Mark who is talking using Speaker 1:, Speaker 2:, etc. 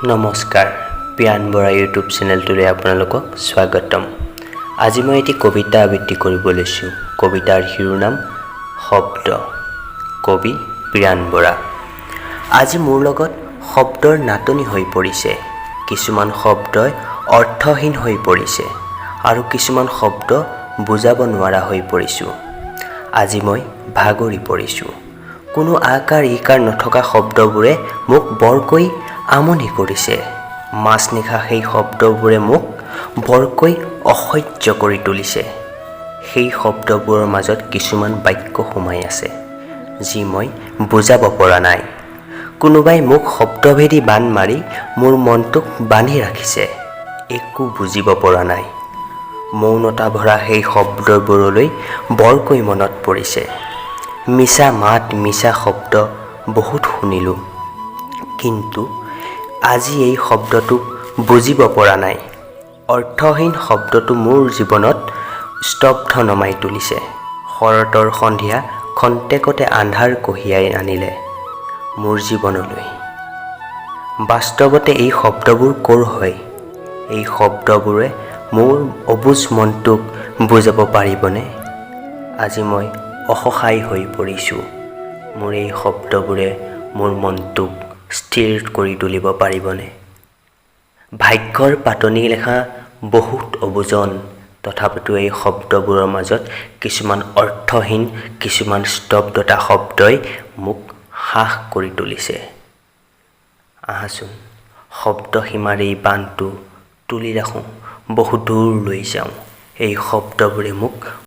Speaker 1: নমস্কাৰ, পিয়ান বৰা ইউটিউব চেনেলটোলৈ আপোনালোকক স্বাগতম। আজি মই এটি কবিতা আবৃত্তি কৰিব লৈছোঁ। কবিতাৰ শিৰোনাম শব্দ। কবি পিয়ান বৰা। আজি মোৰ লগত শব্দৰ নাটনি হৈ পৰিছে। কিছুমান শব্দই অৰ্থহীন হৈ পৰিছে আৰু কিছুমান শব্দ বুজাব নোৱাৰা হৈ পৰিছোঁ। আজি মই ভাগৰি পৰিছোঁ। কোনো আকাৰ ইকাৰ নথকা শব্দবোৰে মোক বৰকৈ আমনি কৰিছে। মাজনিশা সেই শব্দবোৰে মোক বৰকৈ অসহ্য কৰি তুলিছে। সেই শব্দবোৰৰ মাজত কিছুমান বাক্য সোমাই আছে, যি মই বুজাব পৰা নাই। কোনোবাই মোক শব্দভেদী বান মাৰি মোৰ মনটোক বান্ধি ৰাখিছে। একো বুজিব পৰা নাই। মৌনতা ভৰা সেই শব্দবোৰলৈ বৰকৈ মনত পৰিছে। মিছা মাত, মিছা শব্দ বহুত শুনিলোঁ, কিন্তু আজি এই শব্দটোক বুজিব পৰা নাই। অৰ্থহীন শব্দটো মোৰ জীৱনত স্তব্ধ নমাই তুলিছে। শৰতৰ সন্ধিয়া খন্তেকতে আন্ধাৰ কঢ়িয়াই আনিলে মোৰ জীৱনলৈ। বাস্তৱতে এই শব্দবোৰ ক'ৰ হয়? এই শব্দবোৰে মোৰ অবুজ মনটোক বুজাব পাৰিবনে? আজি মই অসহায় হৈ পৰিছোঁ। মোৰ এই শব্দবোৰে মোৰ মনটোক স্থিৰ কৰি তুলিব পাৰিবনে? ভাগ্যৰ পাতনি লেখা বহুত অবুজন, তথাপিতো এই শব্দবোৰৰ মাজত কিছুমান অৰ্থহীন, কিছুমান স্তব্ধতা শব্দই মোক সাহ কৰি তুলিছে। আহাচোন, শব্দ সীমাৰ এই বান্ধটো তুলি ৰাখোঁ, বহু দূৰ লৈ যাওঁ। এই শব্দবোৰে মোক